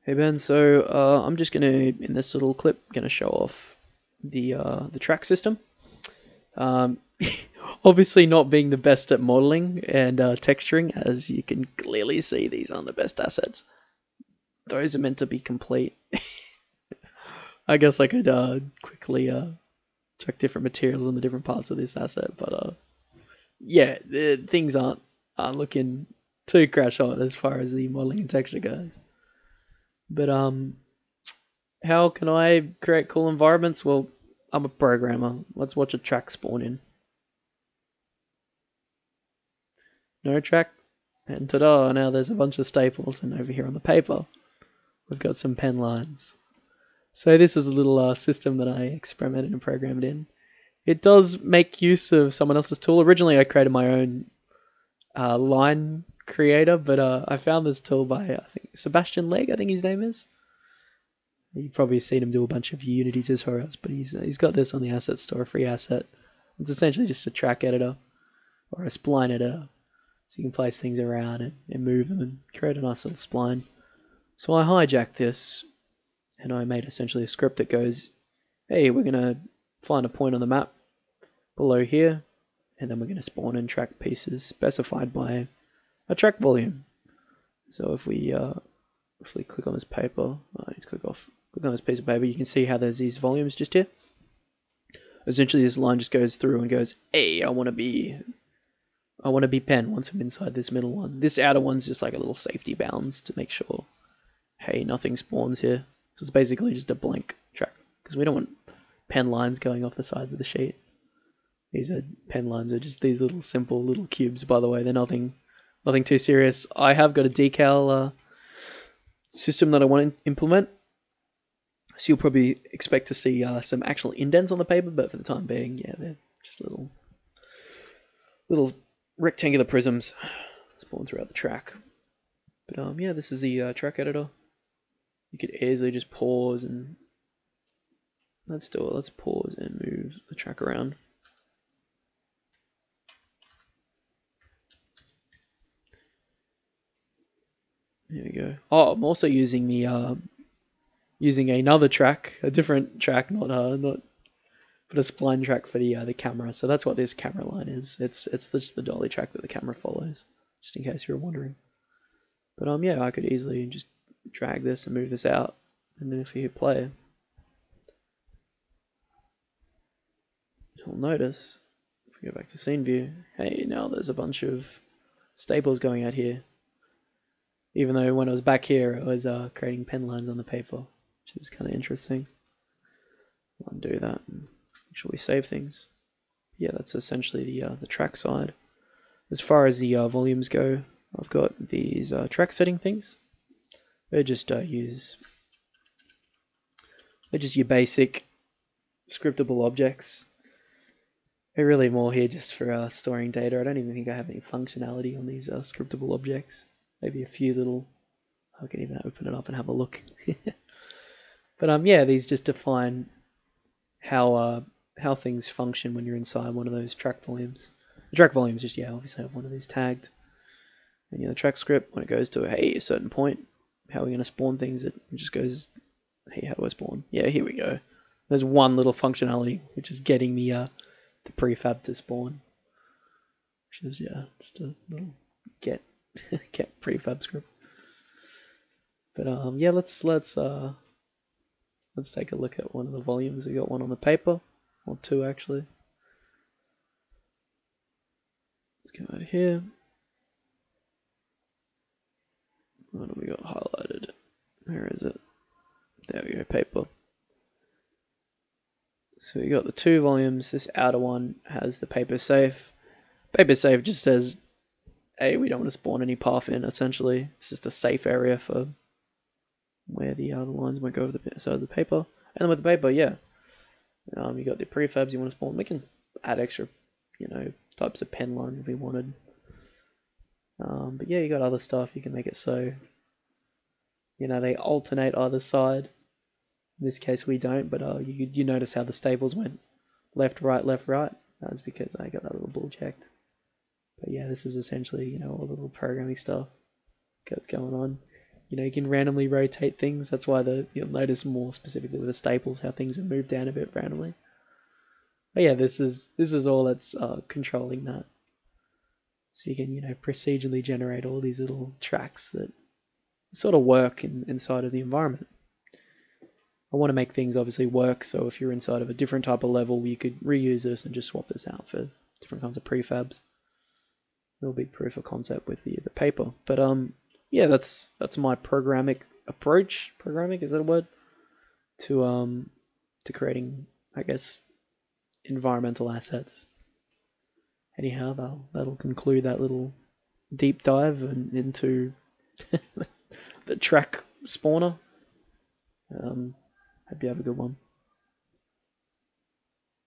Hey Ben, so I'm just gonna in this little clip gonna show off the track system. Um, Obviously not being the best at modeling and texturing, as you can clearly see, these aren't the best assets. Those are meant to be complete. I guess I could quickly check different materials on the different parts of this asset, but yeah, things aren't looking too crash hot as far as the modeling and texture goes. But how can I create cool environments? Well, I'm a programmer. Let's watch a track spawn in. No track, and ta-da! Now there's a bunch of staples, and over here on the paper, we've got some pen lines. So this is a little system that I experimented and programmed in. It does make use of someone else's tool. Originally, I created my own line creator, but I found this tool by I think Sebastian Legg, I think his name is. You've probably seen him do a bunch of Unity tutorials, but he's got this on the asset store, a free asset. It's essentially just a track editor or a spline editor, so you can place things around and move them and create a nice little spline. So I hijacked this and I made essentially a script that goes, hey, we're gonna find a point on the map below here, and then we're gonna spawn in track pieces specified by a track volume. So if we click on this paper, I need to click on this piece of paper, you can see how there's these volumes just here. Essentially, this line just goes through and goes, hey, I want to be pen once I'm inside this middle one. This outer one's just like a little safety bounds to make sure, hey, nothing spawns here. So it's basically just a blank track because we don't want pen lines going off the sides of the sheet. These are pen lines are just these little simple little cubes. By the way, they're nothing too serious. I have got a decal system that I want to implement. So you'll probably expect to see some actual indents on the paper, but for the time being, yeah, they're just little rectangular prisms spawn throughout the track. But yeah, this is the track editor. You could easily just pause and let's do it. Let's pause and move the track around. There we go. Oh, I'm also using the using another track, a different track, not but a spline track for the camera. So that's what this camera line is. It's just the dolly track that the camera follows, just in case you were wondering. But yeah, I could easily just drag this and move this out, and then if you hit play, you'll notice, if we go back to scene view, hey, now there's a bunch of staples going out here. Even though when I was back here, I was creating pen lines on the paper, which is kind of interesting. I'll undo that and actually save things. Yeah, that's essentially the track side. As far as the volumes go, I've got these track setting things. They just they're just your basic scriptable objects. They're really more here just for storing data. I don't even think I have any functionality on these scriptable objects. Maybe a few little. I can even open it up and have a look. But yeah, these just define how things function when you're inside one of those track volumes. The track volumes just obviously have one of these tagged. And the track script, when it goes to a certain point, how are we going to spawn things? It just goes, hey, how do I spawn? Yeah, here we go. There's one little functionality which is getting the prefab to spawn, which is just a little get get prefab script. But yeah, let's take a look at one of the volumes. We got one on the paper, or two actually. Let's go out here. What do we got highlighted? Where is it? There we go, paper. So we got the two volumes. This outer one has the paper safe. Paper safe just says, hey, we don't want to spawn any path in, essentially. It's just a safe area for where the other lines might go over the side of the paper. And then with the paper, yeah, you got the prefabs you want to spawn. We can add extra, types of pen lines if we wanted. But yeah, you got other stuff. You can make it so, they alternate either side. In this case, we don't, but you notice how the staples went left, right, left, right. That's because I got that little ball checked. But yeah, this is essentially, all the little programming stuff that's going on. You can randomly rotate things. That's why you'll notice more specifically with the staples how things are moved down a bit randomly. But yeah, this is all that's controlling that. So you can procedurally generate all these little tracks that sort of work inside of the environment. I want to make things obviously work, so if you're inside of a different type of level, you could reuse this and just swap this out for different kinds of prefabs. Little big proof of concept with the paper. But yeah, that's my programmatic approach. Programmatic, is that a word? To creating, I guess, environmental assets. Anyhow, that'll conclude that little deep dive into the track spawner. Hope you have a good one.